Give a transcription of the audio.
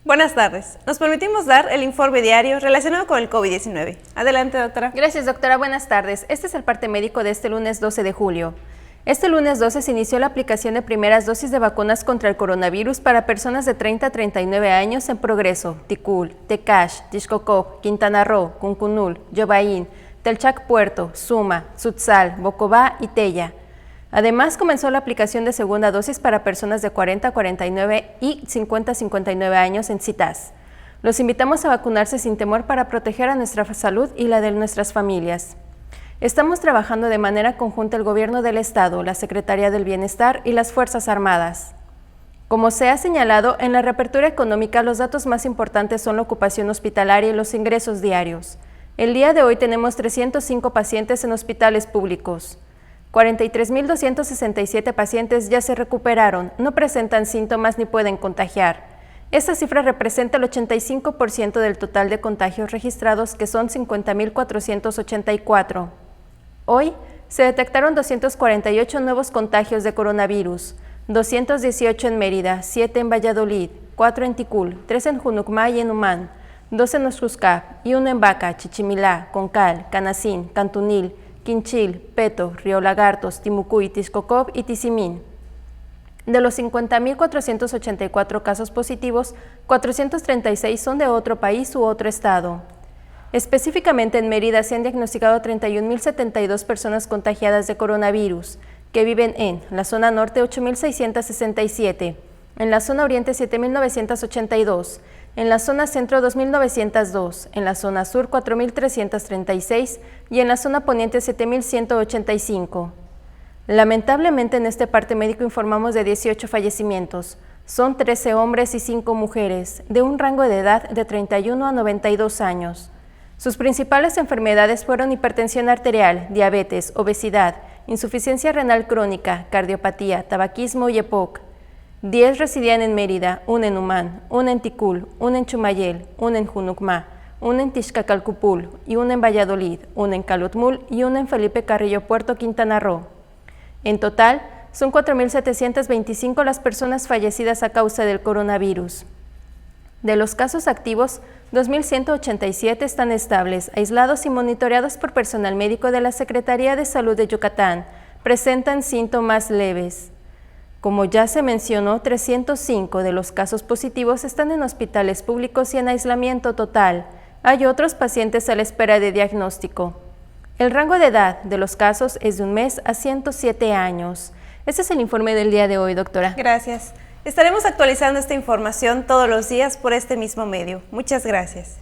Buenas tardes. Nos permitimos dar el informe diario relacionado con el COVID-19. Adelante, doctora. Gracias, doctora. Buenas tardes. Este es el parte médico de este lunes 12 de julio. Este lunes 12 se inició la aplicación de primeras dosis de vacunas contra el coronavirus para personas de 30 a 39 años en Progreso, Ticul, Tecash, Tixcocop, Quintana Roo, Cuncunul, Yobaín, Telchac Puerto, Suma, Tzutzal, Bocobá y Tella. Además, comenzó la aplicación de segunda dosis para personas de 40 a 49 y 50 a 59 años en Citas. Los invitamos a vacunarse sin temor para proteger a nuestra salud y la de nuestras familias. Estamos trabajando de manera conjunta el Gobierno del Estado, la Secretaría del Bienestar y las Fuerzas Armadas. Como se ha señalado, en la reapertura económica los datos más importantes son la ocupación hospitalaria y los ingresos diarios. El día de hoy tenemos 305 pacientes en hospitales públicos. 43.267 pacientes ya se recuperaron, no presentan síntomas ni pueden contagiar. Esta cifra representa el 85% del total de contagios registrados, que son 50.484. Hoy se detectaron 248 nuevos contagios de coronavirus, 218 en Mérida, 7 en Valladolid, 4 en Ticul, 3 en Junucmá y en Humán, 2 en Oxuscap y 1 en Baca, Chichimilá, Concal, Canacín, Cantunil, Quinchil, Peto, Río Lagartos, Timucuy, Tixcocop y Tizimín. De los 50.484 casos positivos, 436 son de otro país u otro estado. Específicamente en Mérida se han diagnosticado 31.072 personas contagiadas de coronavirus, que viven en la zona norte 8.667, en la zona oriente 7.982, en la zona centro 2.902, en la zona sur 4.336 y en la zona poniente 7.185. Lamentablemente en este parte médico informamos de 18 fallecimientos. Son 13 hombres y 5 mujeres, de un rango de edad de 31 a 92 años. Sus principales enfermedades fueron hipertensión arterial, diabetes, obesidad, insuficiencia renal crónica, cardiopatía, tabaquismo y EPOC. 10 residían en Mérida, 1 en Humán, 1 en Ticul, 1 en Chumayel, 1 en Junucmá, 1 en Tixcacalcupul y 1 en Valladolid, 1 en Calotmul y 1 en Felipe Carrillo Puerto, Quintana Roo. En total, son 4.725 las personas fallecidas a causa del coronavirus. De los casos activos, 2.187 están estables, aislados y monitoreados por personal médico de la Secretaría de Salud de Yucatán. Presentan síntomas leves. Como ya se mencionó, 305 de los casos positivos están en hospitales públicos y en aislamiento total. Hay otros pacientes a la espera de diagnóstico. El rango de edad de los casos es de 1 mes a 107 años. Este es el informe del día de hoy, doctora. Gracias. Estaremos actualizando esta información todos los días por este mismo medio. Muchas gracias.